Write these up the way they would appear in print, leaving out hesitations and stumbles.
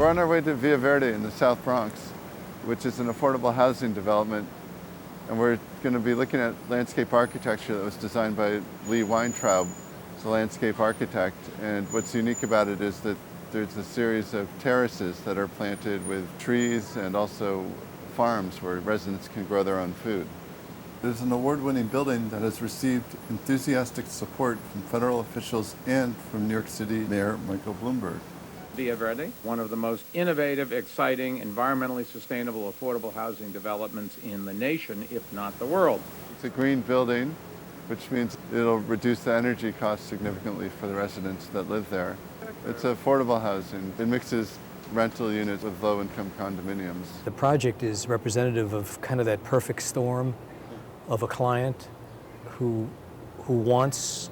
We're on our way to Via Verde in the South Bronx, which is an affordable housing development. And we're going to be looking at landscape architecture that was designed by WEINTRAUB. He's a landscape architect. And what's unique about it is that there's a series of terraces that are planted with trees and also farms where residents can grow their own food. It is an award-winning building that has received enthusiastic support from federal officials and from New York City Mayor Michael Bloomberg. Via Verde, one of the most innovative, exciting, environmentally sustainable, affordable housing developments in the nation, if not the world. It's a green building, which means it'll reduce the energy costs significantly for the residents that live there. It's affordable housing. It mixes rental units with low-income condominiums. The project is representative of kind of that perfect storm of a client who wants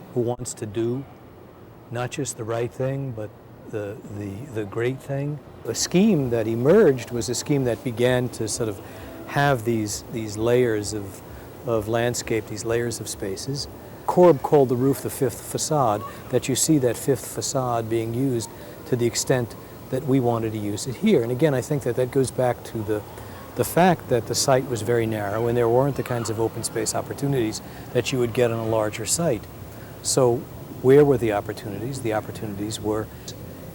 to do not just the right thing, but the great thing. The scheme that emerged was a scheme that began to sort of have these layers of landscape, these layers of spaces. Korb called the roof the fifth facade, that you see that fifth facade being used to the extent that we wanted to use it here. And again, I think that goes back to the fact that the site was very narrow and there weren't the kinds of open space opportunities that you would get on a larger site. So where were the opportunities? The opportunities were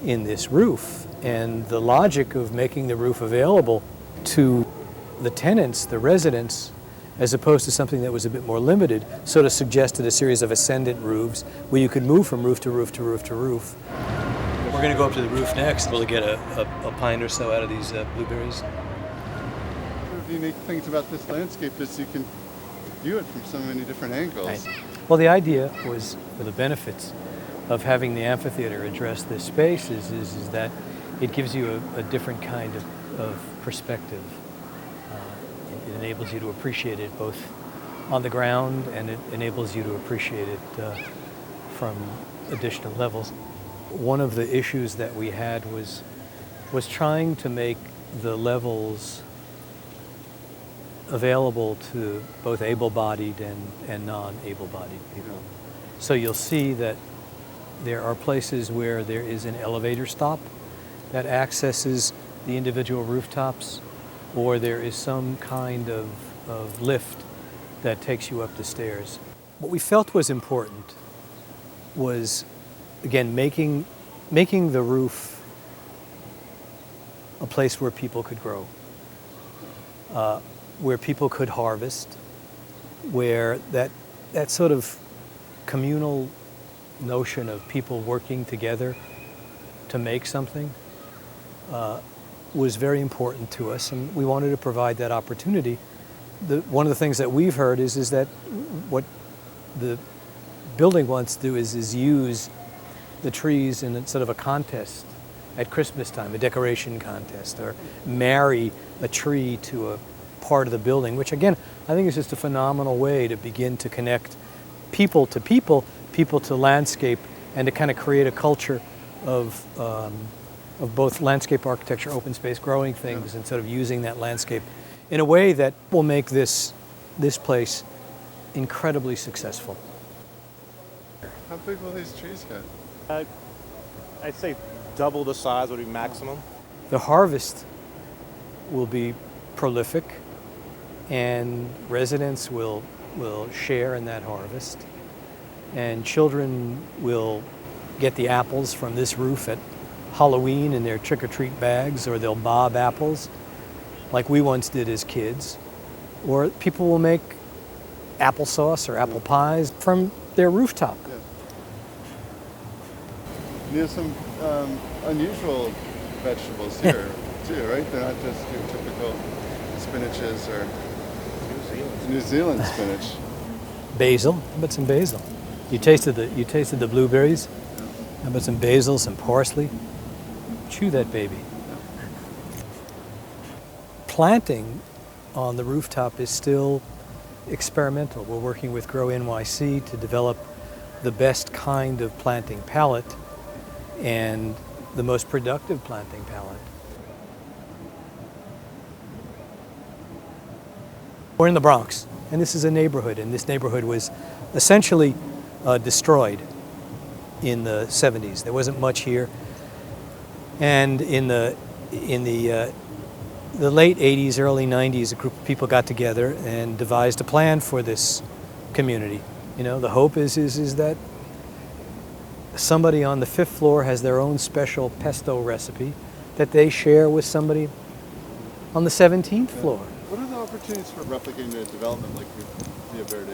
in this roof. And the logic of making the roof available to the tenants, the residents, as opposed to something that was a bit more limited, sort of suggested a series of ascendant roofs where you could move from roof to roof to roof to roof. We're going to go up to the roof next. We'll get a pint or so out of these blueberries. One of the unique things about this landscape is you can view it from so many different angles. Right. Well, the idea was, for the benefits of having the amphitheater address this space is that it gives you a different kind of perspective. It enables you to appreciate it both on the ground, and it enables you to appreciate it from additional levels. One of the issues that we had was trying to make the levels available to both able-bodied and non-able-bodied people. So you'll see that there are places where there is an elevator stop that accesses the individual rooftops, or there is some kind of lift that takes you up the stairs. What we felt was important was, again, making the roof a place where people could grow, where people could harvest, where that sort of communal notion of people working together to make something was very important to us, and we wanted to provide that opportunity. One of the things that we've heard is that what the building wants to do is use the trees in sort of a contest at Christmas time, a decoration contest, or marry a tree to a part of the building, which again, I think is just a phenomenal way to begin to connect people to people, people to landscape, and to kind of create a culture of both landscape architecture, open space, growing things, and sort of using that landscape in a way that will make this place incredibly successful. How big will these trees get? I'd say double the size would be maximum. The harvest will be prolific, and residents will share in that harvest, and children will get the apples from this roof at Halloween in their trick-or-treat bags, or they'll bob apples like we once did as kids, or people will make applesauce or apple pies from their rooftop. Yeah. There's some unusual vegetables here too, right? They're not just your typical spinaches or New Zealand spinach. Basil, how about some basil? You tasted the blueberries? How about some basil, some parsley? Chew that baby. Planting on the rooftop is still experimental. We're working with Grow NYC to develop the best kind of planting palette and the most productive planting palette. We're in the Bronx, and this is a neighborhood, and this neighborhood was essentially destroyed in the 70s. There wasn't much here. And in the in the late 80s, early 90s, a group of people got together and devised a plan for this community. You know, the hope is that somebody on the 5th floor has their own special pesto recipe that they share with somebody on the 17th floor. What are the opportunities for replicating a development like Via Verde?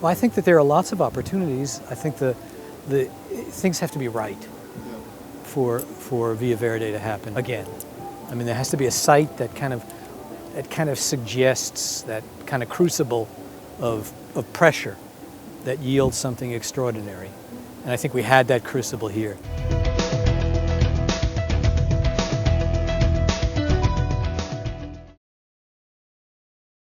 Well, I think that there are lots of opportunities. I think the things have to be right for Via Verde to happen again. I mean, there has to be a site that kind of suggests that kind of crucible of pressure that yields something extraordinary. And I think we had that crucible here.